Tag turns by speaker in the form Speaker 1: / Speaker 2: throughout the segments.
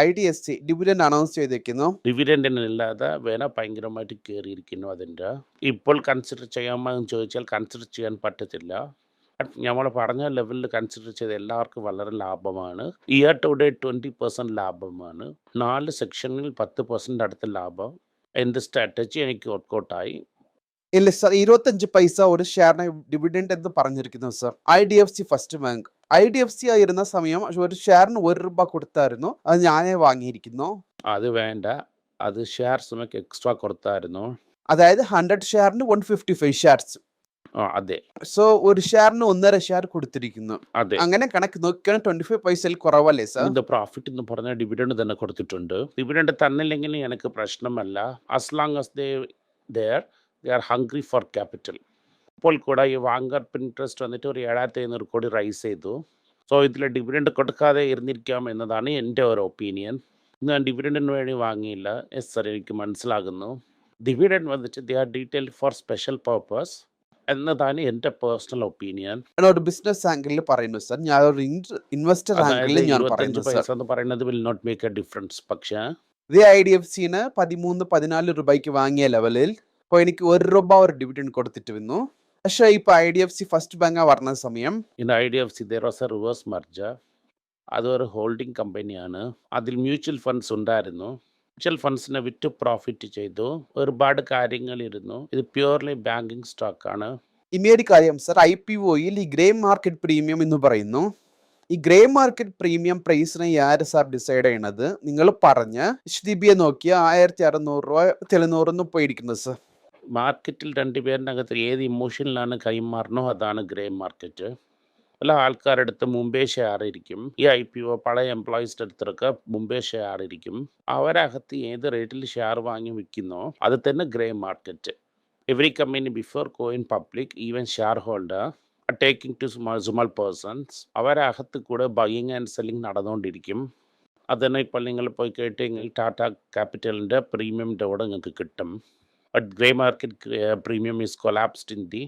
Speaker 1: IDFC dividend announce ചെയ്തിരിക്കുന്നു.
Speaker 2: ഡിവിഡൻഡിനില്ലാതെ വില ഭയങ്കരമായിട്ട് കയറിയിരിക്കുന്നു അതിൻ്റെ. ഇപ്പോൾ കൺസിഡർ ചെയ്യാമോ എന്ന് ചോദിച്ചാൽ കൺസിഡർ ചെയ്യാൻ പറ്റത്തില്ല. നമ്മൾ പറഞ്ഞ ലെവലിൽ കൺസിഡർ ചെയ്ത് എല്ലാവർക്കും വളരെ ലാഭമാണ്. ഇയർ ടു ഡേറ്റ് 20% ലാഭമാണ്. 4 സെക്ഷനിൽ 10% അടുത്ത ലാഭം. എൻ്റെ സ്ട്രാറ്റജി എനിക്ക് വർക്കൗട്ടായി.
Speaker 1: ഇല്ല സർ, 25 പൈസ ഒരു ഷെയറിന് ഡിവിഡൻഡ് എന്ന് പറഞ്ഞിരിക്കുന്നു sir. IDFC first bank IDFC ആയിരുന്ന സമയം ഒരു ഷെയറിന് ₹1 കൊടുത്തായിരുന്നു. അത് ഞാനേ വാങ്ങിയിരിക്കുന്നു.
Speaker 2: അത് വേണ്ട, അത് ഷെയർസ് നമുക്ക് എക്സ്ട്രാ കൊടുത്തായിരുന്നു.
Speaker 1: അതായത് 100 ഷെയറിന് 155 ഷെയർസ്.
Speaker 2: അതെ.
Speaker 1: സോ ഒരു ഷെയറിന് 1.5 ഷെയർ കൊടുത്തിരിക്കുന്നു.
Speaker 2: അതെ.
Speaker 1: അങ്ങനെ കണക്ക് നോക്കിയാൽ 25 പൈസയിൽ കുറവല്ലേ സർ?
Speaker 2: ഇത് പ്രോഫിറ്റ് എന്ന് പറഞ്ഞ ഡിവിഡൻഡ് തന്നെ കൊടുത്തിട്ടുണ്ട്. ഡിവിഡൻഡ് തന്നില്ലെങ്കിൽ എനിക്ക് പ്രശ്നമല്ല. As long as they are hungry for capital. ഇപ്പോൾ കൂടെ ഈ വാങ്ങർ ഇൻട്രസ്റ്റ് വന്നിട്ട് ഒരു 7,500 കോടി റൈസ് ചെയ്തു. സോ ഇതിൽ ഡിവിഡൻഡ് കൊടുക്കാതെ ഇരുന്നിരിക്കാം എന്നതാണ് എൻ്റെ ഒരു ഒപ്പീനിയൻ. ഞാൻ ഡിവിഡൻഡിന് വേണ്ടി വാങ്ങിയില്ല. യെസ് സർ, എനിക്ക് മനസ്സിലാകുന്നു. ഡിവിഡൻഡ് വന്നിട്ട് they are detailed for special purpose എന്നതാണ് എൻ്റെ പേഴ്സണൽ ഒപ്പീനിയൻ.
Speaker 1: ഒരു ബിസിനസ് ആംഗിളിൽ പറയുന്നു സർ, ഞാൻ ഒരു ഇൻവെസ്റ്റർ ആംഗിളിൽ ഞാൻ
Speaker 2: 25
Speaker 1: പറയുന്നു
Speaker 2: പൈസ
Speaker 1: സർ.
Speaker 2: എന്ന് പറയുന്നത് will not make a difference. പക്ഷേ
Speaker 1: ഇതേ IDFCന് 13-14 രൂപയ്ക്ക് വാങ്ങിയ ലെവലിൽ ഇപ്പോൾ എനിക്ക് ₹1 ഒരു ഡിവിഡൻഡ് കൊടുത്തിട്ട് വന്നു. പക്ഷേ ഇപ്പോൾ IDFC ഫസ്റ്റ് ബാങ്ക് പറഞ്ഞ സമയം
Speaker 2: in IDFC there was a reverse merger. അതൊരു ഹോൾഡിംഗ് കമ്പനിയാണ്. അതിൽ മ്യൂച്വൽ ഫണ്ട്സ് ഉണ്ടായിരുന്നു. മ്യൂച്വൽ ഫണ്ട്സിനെ വിറ്റ് പ്രോഫിറ്റ് ചെയ്തു. ഒരുപാട് കാര്യങ്ങളിരുന്നു. ഇത് പ്യൂർലി ബാങ്കിങ് സ്റ്റോക്കാണ്.
Speaker 1: ഇനിയൊരു കാര്യം സർ, IPOയിൽ ഈ ഗ്രേ മാർക്കറ്റ് പ്രീമിയം എന്ന് പറയുന്നു. ഈ ഗ്രേ മാർക്കറ്റ് പ്രീമിയം പ്രൈസിനെ ആര് സാർ ഡിസൈഡ് ചെയ്യണത്? നിങ്ങൾ പറഞ്ഞ HDBയെ നോക്കിയ 1,600 രൂപ 700 പോയിരിക്കുന്നത് സർ.
Speaker 2: മാർക്കറ്റിൽ രണ്ടുപേരുടെ അകത്ത് ഏത് ഇമോഷനിലാണ് കൈമാറണോ അതാണ് ഗ്രേ മാർക്കറ്റ്. പല ആൾക്കാരുടെ അടുത്ത് മുമ്പേ ഷെയർ ഇരിക്കും. ഈ IPO പഴയ എംപ്ലോയീസിൻ്റെ അടുത്തൊക്കെ മുമ്പേ ഷെയർ ഇരിക്കും. അവരകത്ത് ഏത് റേറ്റിൽ ഷെയർ വാങ്ങി വിൽക്കുന്നോ അത് തന്നെ grey market. Every company before going public even shareholder taking to small persons അവരകത്ത് കൂടെ ബൈയിങ് ആൻഡ് സെല്ലിങ് നടന്നുകൊണ്ടിരിക്കും. അതന്നെ ഇപ്പോൾ നിങ്ങൾ പോയി കേട്ടെങ്കിൽ ടാറ്റ ക്യാപിറ്റലിൻ്റെ പ്രീമിയമിൻ്റെ കൂടെ നിങ്ങൾക്ക് കിട്ടും. But grey market premium is collapsed in the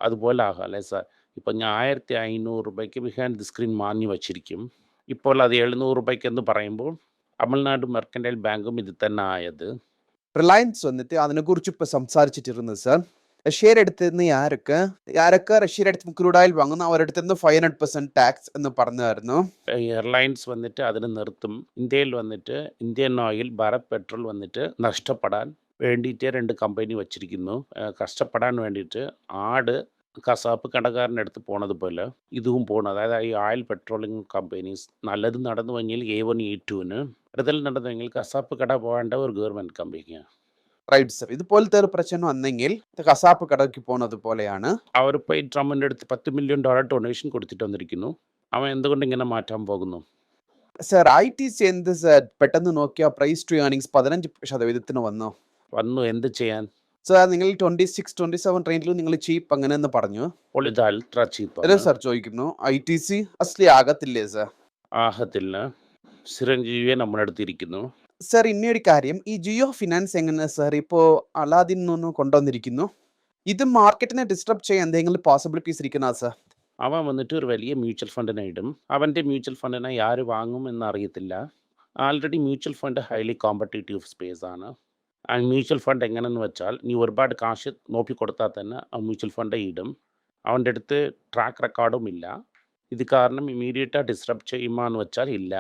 Speaker 2: അതുപോലെ ആകാം അല്ലേ സാർ. ഇപ്പോൾ ഞാൻ 1,500 രൂപയ്ക്ക് ബിഹൈൻഡ് ദി സ്ക്രീൻ വാങ്ങി വച്ചിരിക്കും. ഇപ്പോൾ അത് 700 രൂപയ്ക്ക് എന്ന് പറയുമ്പോൾ തമിഴ്നാട് മെർക്കൻറ്റൈൽ ബാങ്കും ഇത് തന്നെ ആയത്.
Speaker 1: റിലയൻസ് വന്നിട്ട് അതിനെക്കുറിച്ച് ഇപ്പോൾ സംസാരിച്ചിട്ടിരുന്നത് സാർ. റഷ്യയുടെ അടുത്ത് നിന്ന് ആരൊക്കെ റഷ്യയുടെ അടുത്ത് ക്രൂഡ് ഓയിൽ വാങ്ങുന്നു അവരുടെ അടുത്ത് നിന്ന് 500% ടാക്സ് എന്ന് പറഞ്ഞായിരുന്നു.
Speaker 2: എയർലൈൻസ് വന്നിട്ട് അതിന് നിർത്തും. ഇന്ത്യയിൽ വന്നിട്ട് ഇന്ത്യൻ ഓയിൽ, ഭാരത് പെട്രോൾ വന്നിട്ട് നഷ്ടപ്പെടാൻ വേണ്ടിയിട്ട് 2 കമ്പനി വച്ചിരിക്കുന്നു. കഷ്ടപ്പെടാൻ വേണ്ടിയിട്ട് ആട് കസാപ്പ് കടക്കാരൻ്റെ അടുത്ത് പോണത് പോലെ ഇതും പോകണം. അതായത് ഈ ഓയിൽ പെട്രോളിംഗ് കമ്പനീസ് നല്ലത് നടന്നു കഴിഞ്ഞാൽ A1 A2ന് അടുത്തൽ നടന്നെങ്കിൽ കസാപ്പ് കട പോകേണ്ട ഒരു ഗവൺമെൻറ് കമ്പനിയാണ്.
Speaker 1: Right sir. ഇതുപോലത്തെ ഒരു പ്രശ്നം വന്നെങ്കിൽ കസാപ്പ് കടയ്ക്ക് പോകുന്നത് പോലെയാണ്.
Speaker 2: അവർ പോയി ട്രംപിൻ്റെ അടുത്ത് $10 മില്യൺ ഡൊണേഷൻ കൊടുത്തിട്ട് വന്നിരിക്കുന്നു. അവൻ എന്തുകൊണ്ട് ഇങ്ങനെ മാറ്റാൻ പോകുന്നു?
Speaker 1: സർ ITC എന്ത് സർ പെട്ടെന്ന് നോക്കിയാൽ പ്രൈസ് ടു ഏർണിങ്സ് 15% വന്നു.
Speaker 2: എന്ത് ചെയ്യാൻ
Speaker 1: സർ? നിങ്ങൾ 26-27 റേഞ്ചിൽ നിങ്ങൾ ചീപ്പ് അങ്ങനെ എന്ന് പറഞ്ഞു.
Speaker 2: ഇത് അൾട്രാ ചീപ്പ്
Speaker 1: അതെ സർ ചോദിക്കുന്നു. ITC അസ്ലി ആകത്തില്ലേ സർ?
Speaker 2: ആകത്തില്ല. ചിരഞ്ജീവിയെ നമ്മുടെ അടുത്തിരിക്കുന്നു.
Speaker 1: സർ ഇനിയൊരു കാര്യം, ഈ ജിയോ ഫിനാൻസ് എങ്ങനെ സർ ഇപ്പോൾ അലാദിൻ നിന്ന് കൊണ്ടുവന്നിരിക്കുന്നു? ഇത് മാർക്കറ്റിനെ ഡിസ്റ്റർബ് ചെയ്യാൻ എന്തെങ്കിലും പോസിബിലിറ്റീസ് ഇരിക്കുന്ന സർ?
Speaker 2: അവൻ വന്നിട്ട് ഒരു വലിയ മ്യൂച്വൽ ഫണ്ടിനെ ഇടും. അവൻ്റെ മ്യൂച്വൽ ഫണ്ടിനെ ആര് വാങ്ങും എന്നറിയത്തില്ല. Already mutual fund highly competitive space ആണ്. ആ മ്യൂച്വൽ ഫണ്ട് എങ്ങനെയെന്ന് വെച്ചാൽ നീ ഒരുപാട് കാശ് നോക്കി കൊടുത്താൽ തന്നെ ആ മ്യൂച്വൽ ഫണ്ട് ഇടും. അവൻ്റെ അടുത്ത് ട്രാക്ക് റെക്കോർഡും ഇല്ല. ഇത് കാരണം ഇമീഡിയറ്റായി ഡിസ്റപ്റ്റ് ചെയ്യുമോ എന്ന് വെച്ചാൽ ഇല്ല.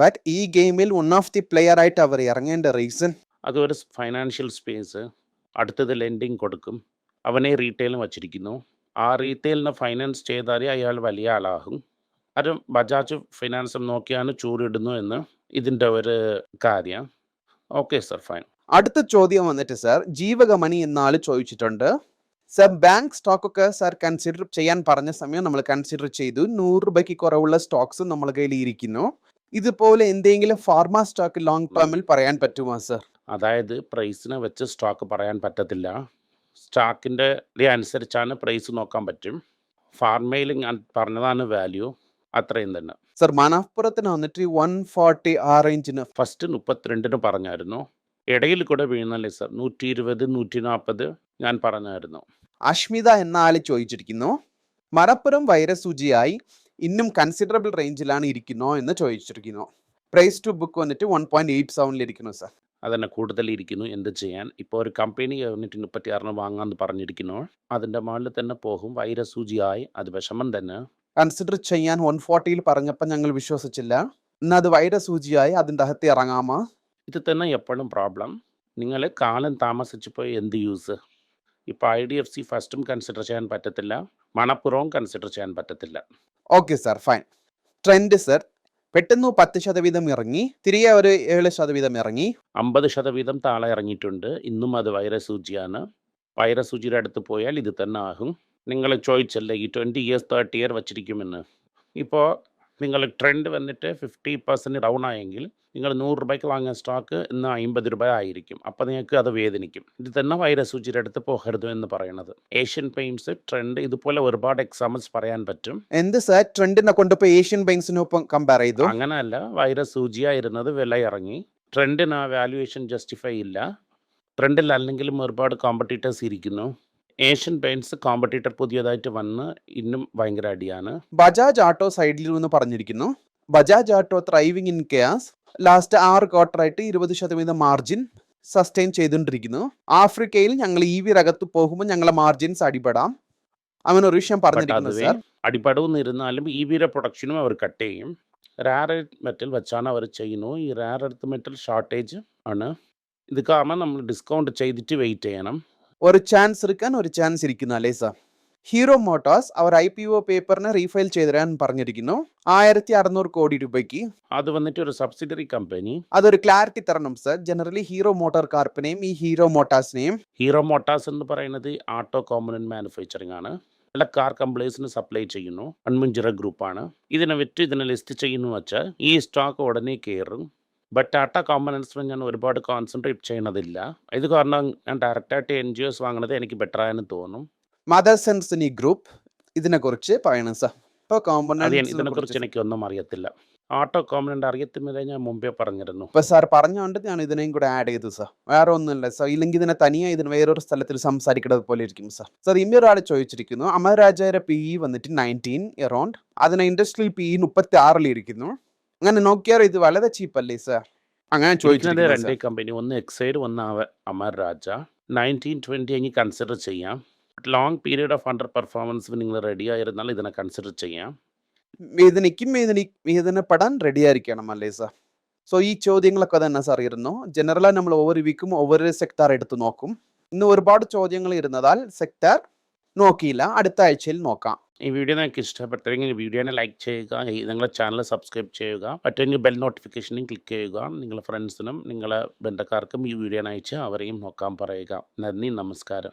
Speaker 1: ബട്ട് ഈ ഗെയിമിൽ വൺ ഓഫ് ദി പ്ലെയർ ആയിട്ട് അവർ ഇറങ്ങേണ്ട റീസൺ
Speaker 2: അതൊരു ഫൈനാൻഷ്യൽ സ്പേസ്. അടുത്തത് ലെൻഡിങ് കൊടുക്കും. അവനെ റീറ്റെയിലും വച്ചിരിക്കുന്നു. ആ റീറ്റെയിലിനെ ഫൈനാൻസ് ചെയ്താലേ അയാൾ വലിയ ആളാകും. അത് ബജാജ് ഫൈനാൻസും നോക്കിയാണ് ചൂരിടുന്നു എന്ന് ഇതിൻ്റെ ഒരു കാര്യം. Okay sir, fine.
Speaker 1: അടുത്ത ചോദ്യം വന്നിട്ട് സർ, ജീവകമണി എന്നാൾ ചോദിച്ചിട്ടുണ്ട്. സർ ബാങ്ക് സ്റ്റോക്കൊക്കെ സർ കൺസിഡർ ചെയ്യാൻ പറഞ്ഞ സമയം നമ്മൾ കൺസിഡർ ചെയ്തു. 100 രൂപയ്ക്ക് കുറവുള്ള സ്റ്റോക്സ് നമ്മുടെ കയ്യിൽ ഇരിക്കുന്നു. ഇതുപോലെ എന്തെങ്കിലും ഫാർമ സ്റ്റോക്ക് ലോങ് ടേമിൽ പറയാൻ പറ്റുമോ സർ?
Speaker 2: അതായത് പ്രൈസിനെ വെച്ച് സ്റ്റോക്ക് പറയാൻ പറ്റത്തില്ല. സ്റ്റോക്കിൻ്റെ അനുസരിച്ചാണ് പ്രൈസ് നോക്കാൻ പറ്റും. ഫാർമയിൽ ഞാൻ പറഞ്ഞതാണ് വാല്യൂ, അത്രയും തന്നെ.
Speaker 1: സർ മനാഫ്പുറത്തിന് വന്നിട്ട് 140 ആ റേഞ്ചിന്
Speaker 2: ഫസ്റ്റ് 32 പറഞ്ഞായിരുന്നു. ഇടയിൽ കൂടെ വീഴുന്നല്ലേ സർ, 120 140 ഞാൻ പറഞ്ഞായിരുന്നു.
Speaker 1: അഷ്മിത എന്ന ആള് ചോദിച്ചിരിക്കുന്നു, മലപ്പുറം വൈരസൂചിയായി ഇന്നും കൺസിഡറബിൾ റേഞ്ചിലാണ് ഇരിക്കുന്നോ എന്ന് ചോദിച്ചിരിക്കുന്നു. പ്രൈസ് ടു ബുക്ക് വന്നിട്ട് 1.87 ഇരിക്കുന്നു സർ.
Speaker 2: അതന്നെ കൂടുതലിരിക്കുന്നു. എന്ത് ചെയ്യാൻ? ഇപ്പോൾ ഒരു കമ്പനി വന്നിട്ട് 36 വാങ്ങാമെന്ന് പറഞ്ഞിരിക്കുന്നു. അതിൻ്റെ മുകളിൽ തന്നെ പോകും. വൈരസൂചിയായി അത് വിഷമം തന്നെ.
Speaker 1: കൺസിഡർ ചെയ്യാൻ 140 പറഞ്ഞപ്പോൾ ഞങ്ങൾ വിശ്വസിച്ചില്ല. എന്നാൽ അത് വൈരസൂചിയായി അതിൻ്റെ അകത്ത് ഇറങ്ങാമോ?
Speaker 2: ഇത് തന്നെ എപ്പോഴും പ്രോബ്ലം. നിങ്ങൾ കാലം താമസിച്ച് പോയി എന്ത് യൂസ്? ഇപ്പോൾ IDFC ഫസ്റ്റും കൺസിഡർ ചെയ്യാൻ പറ്റത്തില്ല. മണപ്പുറവും കൺസിഡർ ചെയ്യാൻ പറ്റത്തില്ല.
Speaker 1: Okay sir, fine. Trend sir പെട്ടെന്ന് 10% ഇറങ്ങി, തിരികെ ഒരു 7% ഇറങ്ങി.
Speaker 2: 50% താഴെ ഇറങ്ങിയിട്ടുണ്ട്. ഇന്നും അത് വൈരസൂചിയാണ്. വൈരസൂചിയുടെ അടുത്ത് പോയാൽ ഇത് തന്നെ ആകും. നിങ്ങൾ ചോദിച്ചല്ലേ ഈ 20 ഇയേഴ്സ് 30 ഇയർ വച്ചിരിക്കുമെന്ന്. ഇപ്പോൾ നിങ്ങൾ ട്രെൻഡ് വന്നിട്ട് 50% ഡൗൺ ആയെങ്കിൽ നിങ്ങൾ 100 രൂപയ്ക്ക് വാങ്ങിയ സ്റ്റോക്ക് ഇന്ന് 50 രൂപ ആയിരിക്കും. അപ്പോൾ നിങ്ങൾക്ക് അത് വേദനിക്കും. ഇത് തന്നെ വൈരസൂചിയുടെ അടുത്ത് പോകരുത് എന്ന് പറയുന്നത്. ഏഷ്യൻ പെയിൻറ്റ്സ് ട്രെൻഡ് ഇതുപോലെ ഒരുപാട് എക്സാമ്പിൾസ് പറയാൻ പറ്റും.
Speaker 1: എന്ത് സർ ട്രെൻഡിനെ കൊണ്ടിപ്പോൾ ഏഷ്യൻ പെയിൻറ്റ്സിനൊപ്പം കമ്പയർ ചെയ്തു?
Speaker 2: അങ്ങനെയല്ല, വൈരസൂചിയായിരുന്നത് വില ഇറങ്ങി. ട്രെൻഡിന് ആ വാല്യുവേഷൻ ജസ്റ്റിഫൈ ഇല്ല. ട്രെൻഡിൽ അല്ലെങ്കിലും ഒരുപാട് കോമ്പറ്റീറ്റേഴ്സ് ഇരിക്കുന്നു. ഏഷ്യൻ പെയിൻറ്റ്സ് കോമ്പറ്റീറ്റർ പുതിയതായിട്ട് വന്ന് ഇന്നും ഭയങ്കര അടിയാണ്.
Speaker 1: ബജാജ് ആട്ടോ സൈഡിൽ നിന്ന് പറഞ്ഞിരിക്കുന്നു. Bajaj auto thriving in chaos last 6 ക്വാർട്ടറായിട്ട് 20% മാർജിൻ സസ്റ്റെയിൻ ചെയ്തുകൊണ്ടിരിക്കുന്നു. ആഫ്രിക്കയിൽ ഞങ്ങൾ EV രംഗത്ത് പോകുമ്പോൾ ഞങ്ങളെ മാർജിൻസ് അടിപെടാം. അങ്ങനെ ഒരു വിഷയം പറഞ്ഞിരിക്കുന്നു
Speaker 2: അതുവേ
Speaker 1: സാർ.
Speaker 2: അടിപടവെന്നിരുന്നാലും EVയുടെ പ്രൊഡക്ഷനും അവർ കട്ട് ചെയ്യും. റയർ എർത്ത് മെറ്റൽ വെച്ചാണ് അവർ ചെയ്യുന്നു. ഈ റയർ എർത്ത് മെറ്റൽ ഷോർട്ടേജ് ആണ്. ഇത് കാരണം നമ്മൾ ഡിസ്കൗണ്ട് ചെയ്തിട്ട് വെയിറ്റ് ചെയ്യണം.
Speaker 1: ഒരു ചാൻസ് എടുക്കാൻ ഒരു ചാൻസ് ഇരിക്കുന്നു അല്ലേ സാർ? ഹീറോ മോട്ടോഴ്സ് അവർ IPO പേപ്പറിനെ റീഫയൽ ചെയ്തിരാൻ പറഞ്ഞിരിക്കുന്നു 1600 കോടി രൂപയ്ക്ക്.
Speaker 2: അത് വന്നിട്ട് ഒരു സബ്സിഡറി കമ്പനി.
Speaker 1: അതൊരു ക്ലാരിറ്റി തരണം സർ. ജനറലി ഹീറോ മോട്ടോർ കാർപ്പിനെയും ഈ ഹീറോ മോട്ടോഴ്സിനെയും.
Speaker 2: ഹീറോ മോട്ടാസ് എന്ന് പറയുന്നത് ആട്ടോ കോമ്പണന്റ് മാനുഫാക്ചറിംഗ് ആണ്. എല്ലാ കാർ കമ്പനീസിന് സപ്ലൈ ചെയ്യുന്നു. അൺമുഞ്ചിറ ഗ്രൂപ്പാണ്. ഇതിനെ വിറ്റ് ഇതിനെ ലിസ്റ്റ് ചെയ്യുന്നു വെച്ചാൽ ഈ സ്റ്റോക്ക് ഉടനെ കയറും. ബട്ട് ടാറ്റ കോമ്പണൻസിന് ഞാൻ ഒരുപാട് കോൺസെൻട്രേറ്റ് ചെയ്യണതില്ല. ഇത് കാരണം ഞാൻ ഡയറക്റ്റായിട്ട് NGOs വാങ്ങുന്നത് എനിക്ക് ബെറ്ററായെന്ന് തോന്നും.
Speaker 1: മദേഴ്സ് ആൻഡ് സണി ഗ്രൂപ്പ് ഇതിനെക്കുറിച്ച് പറയണം സർ. ഇപ്പോൾ
Speaker 2: ഇതിനെക്കുറിച്ച് എനിക്കൊന്നും അറിയത്തില്ല. ആട്ടോ കോമ്പണന്റ് അറിയത്തില്ല, ഞാൻ മുമ്പേ പറഞ്ഞിരുന്നു.
Speaker 1: ഇപ്പൊ സാർ പറഞ്ഞുകൊണ്ട് ഞാൻ ഇതിനെയും കൂടെ ആഡ് ചെയ്തു സാർ. വേറെ ഒന്നുമില്ല സാർ. ഇല്ലെങ്കിൽ ഇതിനെ തനിയെ ഇതിന് വേറൊരു സ്ഥലത്തിൽ സംസാരിക്കുന്നത് പോലെ ഇരിക്കും സാർ. സാർ ഇമ്മൊരാൾ ചോദിച്ചിരിക്കുന്നു അമരാജയുടെ PE വന്നിട്ട് 19 എറൗണ്ട്. അതിന് ഇൻഡസ്ട്രിയൽ PE 36 ഇരിക്കുന്നു. അങ്ങനെ നോക്കിയാൽ ഇത് വളരെ ചീപ്പല്ലേ സാർ? അങ്ങനെ ചോദിച്ചിരിക്കുന്നത്
Speaker 2: രണ്ടേ കമ്പനി, ഒന്ന് എക്സൈഡ് ഒന്ന് അമർ രാജ. 1920 എങ്കിൽ കൺസിഡർ ചെയ്യാം. Long period of under performance നിങ്ങൾ റെഡി ആയിരുന്നാൽ ഇതിനെ കൺസിഡർ ചെയ്യാം.
Speaker 1: വേദനപ്പെടാൻ റെഡി ആയിരിക്കണം അല്ലേ സാർ? സോ ഈ ചോദ്യങ്ങളൊക്കെ തന്നെ സാർ ഇരുന്നു. ജനറലായി നമ്മൾ ഓവർ വീക്കും ഒവർ സെക്ടർ എടുത്ത് നോക്കും. ഇന്ന് ഒരുപാട് ചോദ്യങ്ങൾ ഇരുന്നതാൽ സെക്ടർ നോക്കിയില്ല. അടുത്ത ആഴ്ചയിൽ നോക്കാം.
Speaker 2: ഈ വീഡിയോ നിങ്ങൾക്ക് ഇഷ്ടപ്പെട്ടെങ്കിൽ വീഡിയോനെ ലൈക്ക് ചെയ്യുക, നിങ്ങളുടെ ചാനൽ സബ്സ്ക്രൈബ് ചെയ്യുക, പറ്റുമെങ്കിൽ ബെൽ നോട്ടിഫിക്കേഷനും ക്ലിക്ക് ചെയ്യുക. നിങ്ങളുടെ ഫ്രണ്ട്സിനും നിങ്ങളുടെ ബന്ധക്കാർക്കും ഈ വീഡിയോ അയച്ച് അവരെയും നോക്കാൻ പറയുക. നന്ദി, നമസ്കാരം.